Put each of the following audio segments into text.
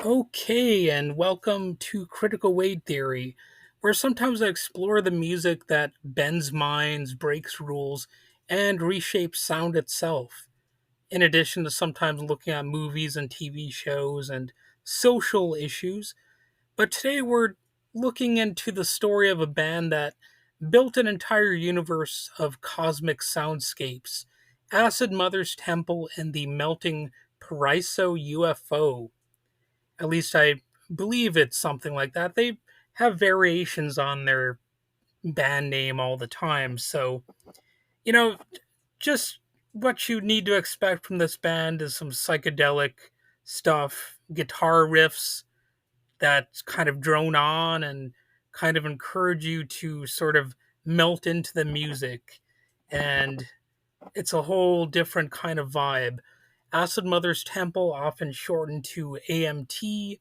Okay, and welcome to Critical Weight Theory, where sometimes I explore the music that bends minds, breaks rules, and reshapes sound itself, in addition to sometimes looking at movies and TV shows and social issues. But today we're looking into the story of a band that built an entire universe of cosmic soundscapes: Acid Mother's Temple and the melting Paraiso UFO. At least I believe it's something like that. They have variations on their band name all the time. So, you know, just what you need to expect from this band is some psychedelic stuff, guitar riffs that kind of drone on and kind of encourage you to sort of melt into the music. And it's a whole different kind of vibe. Acid Mother's Temple, often shortened to AMT,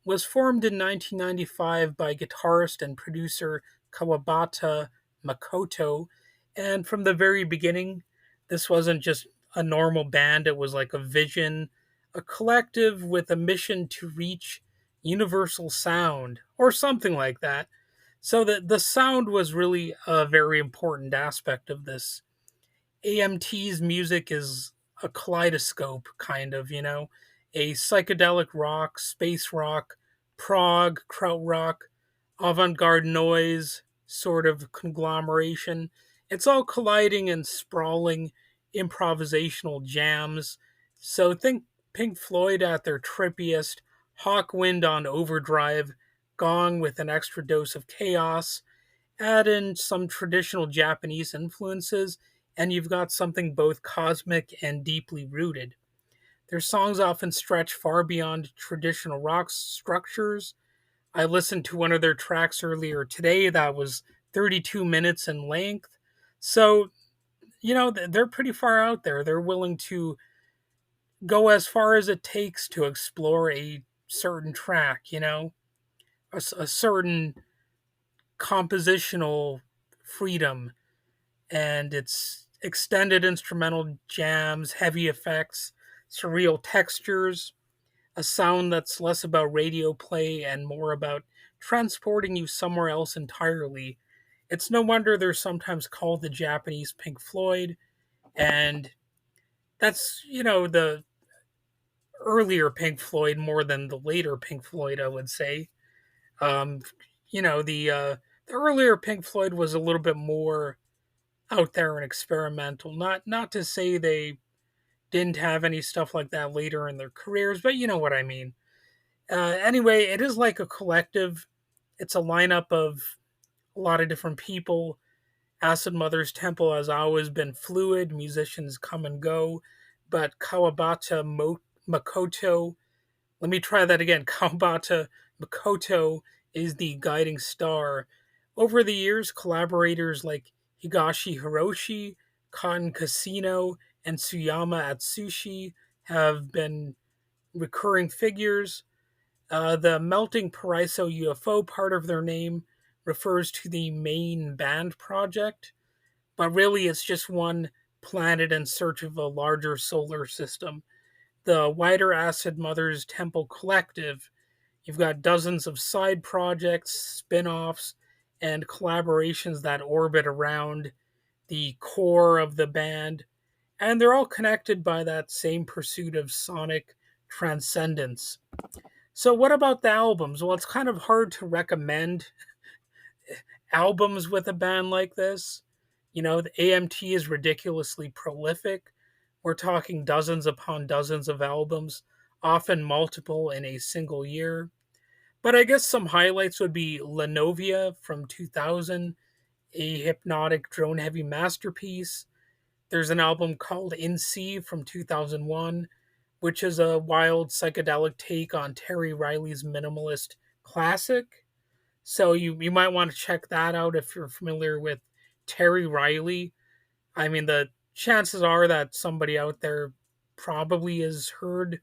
was formed in 1995 by guitarist and producer Kawabata Makoto. And from the very beginning, this wasn't just a normal band, it was like a vision, a collective with a mission to reach universal sound, or something like that. So that the sound was really a very important aspect of this. AMT's music is a kaleidoscope, kind of, a psychedelic rock, space rock, prog, krautrock, avant garde noise sort of conglomeration. It's all colliding in sprawling improvisational jams. So think Pink Floyd at their trippiest, Hawkwind on overdrive, Gong with an extra dose of chaos, add in some traditional Japanese influences, and you've got something both cosmic and deeply rooted. Their songs often stretch far beyond traditional rock structures. I listened to one of their tracks earlier today that was 32 minutes in length. So, they're pretty far out there. They're willing to go as far as it takes to explore a certain track, a certain compositional freedom, and it's extended instrumental jams, heavy effects, surreal textures, a sound that's less about radio play and more about transporting you somewhere else entirely. It's no wonder they're sometimes called the Japanese Pink Floyd, and that's, the earlier Pink Floyd more than the later Pink Floyd, I would say. Um, the earlier Pink Floyd was a little bit more out there and experimental. Not to say they didn't have any stuff like that later in their careers, but you know what I mean. Anyway, it is like a collective. It's a lineup of a lot of different people. Acid Mother's Temple has always been fluid. Musicians come and go, but Makoto. Let me try that again. Kawabata Makoto is the guiding star. Over the years, collaborators like Higashi Hiroshi, Kan Casino, and Tsuyama Atsushi have been recurring figures. The melting Paraiso UFO part of their name refers to the main band project, but really it's just one planet in search of a larger solar system. The wider Acid Mother's Temple Collective, you've got dozens of side projects, spin offs, and collaborations that orbit around the core of the band, and they're all connected by that same pursuit of sonic transcendence. So, what about the albums? Well, it's kind of hard to recommend albums with a band like this. The AMT is ridiculously prolific. We're talking dozens upon dozens of albums, often multiple in a single year. But I guess some highlights would be Lenovia from 2000, a hypnotic drone heavy masterpiece. There's an album called In C from 2001, which is a wild psychedelic take on Terry Riley's minimalist classic. So you might want to check that out if you're familiar with Terry Riley. I mean, the chances are that somebody out there probably has heard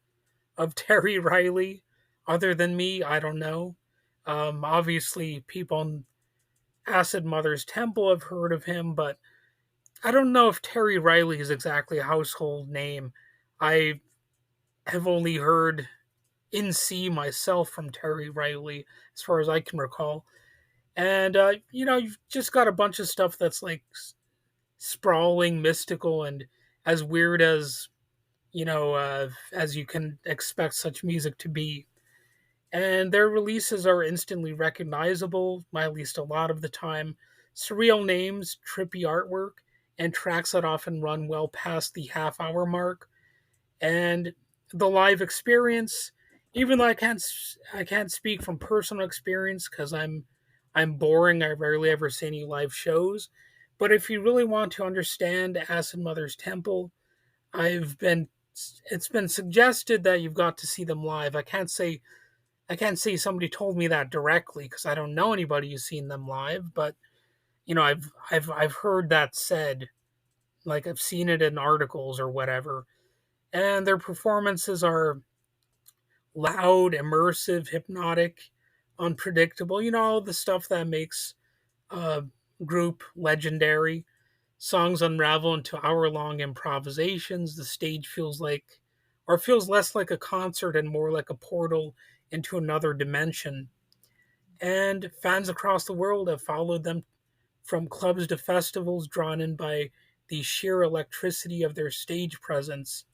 of Terry Riley other than me. I don't know. Obviously, people in Acid Mother's Temple have heard of him, but I don't know if Terry Riley is exactly a household name. I have only heard in C myself from Terry Riley, as far as I can recall. And you've just got a bunch of stuff that's like sprawling, mystical, and as weird as you can expect such music to be. And their releases are instantly recognizable, at least a lot of the time. Surreal names, trippy artwork, and tracks that often run well past the half-hour mark. And the live experience, even though I can't speak from personal experience because I'm boring. I rarely ever see any live shows. But if you really want to understand Acid Mother's Temple, I've been it's been suggested that you've got to see them live. I can't say somebody told me that directly because I don't know anybody who's seen them live, but I've heard that said. Like I've seen it in articles or whatever. And their performances are loud, immersive, hypnotic, unpredictable. All the stuff that makes a group legendary. Songs unravel into hour-long improvisations. The stage feels less like a concert and more like a portal into another dimension. And fans across the world have followed them from clubs to festivals, drawn in by the sheer electricity of their stage presence.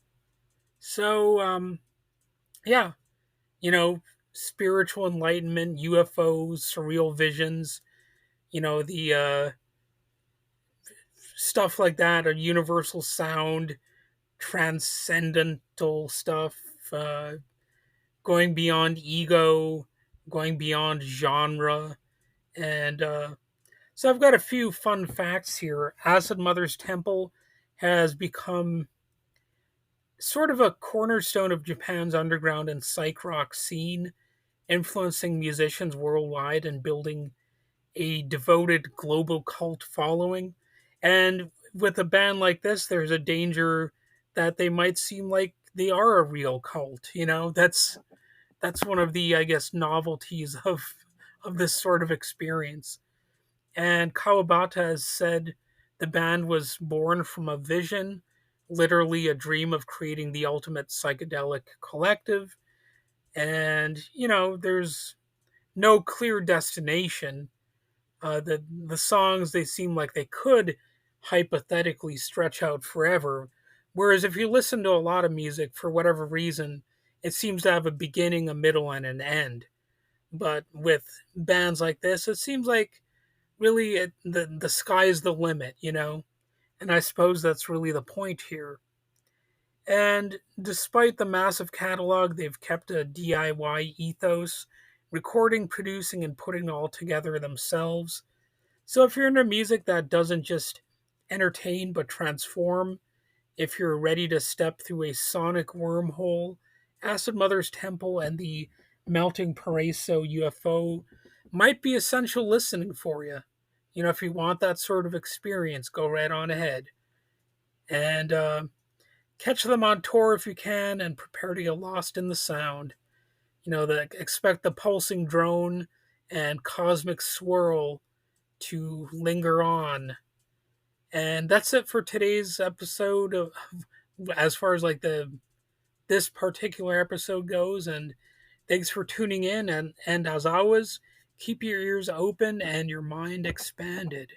So, yeah, you know, spiritual enlightenment, UFOs, surreal visions, the stuff like that, or universal sound, transcendental stuff, uh, going beyond ego, going beyond genre. And so I've got a few fun facts here. Acid Mother's Temple has become sort of a cornerstone of Japan's underground and psych rock scene, influencing musicians worldwide and building a devoted global cult following. And with a band like this, there's a danger that they might seem like they are a real cult. That's one of the, I guess, novelties of this sort of experience. And Kawabata has said the band was born from a vision, literally a dream of creating the ultimate psychedelic collective. And, there's no clear destination. The songs, they seem like they could hypothetically stretch out forever. Whereas if you listen to a lot of music, for whatever reason, it seems to have a beginning, a middle, and an end. But with bands like this, it seems like really the sky's the limit. And I suppose that's really the point here. And despite the massive catalog, they've kept a DIY ethos, recording, producing, and putting it all together themselves. So if you're into music that doesn't just entertain but transform, if you're ready to step through a sonic wormhole, Acid Mother's Temple and the melting Paraiso U.F.O might be essential listening for you. If you want that sort of experience, go right on ahead. And catch them on tour if you can and prepare to get lost in the sound. Expect the pulsing drone and cosmic swirl to linger on. And that's it for today's episode of as far as like the this particular episode goes. And thanks for tuning in, and as always, keep your ears open and your mind expanded.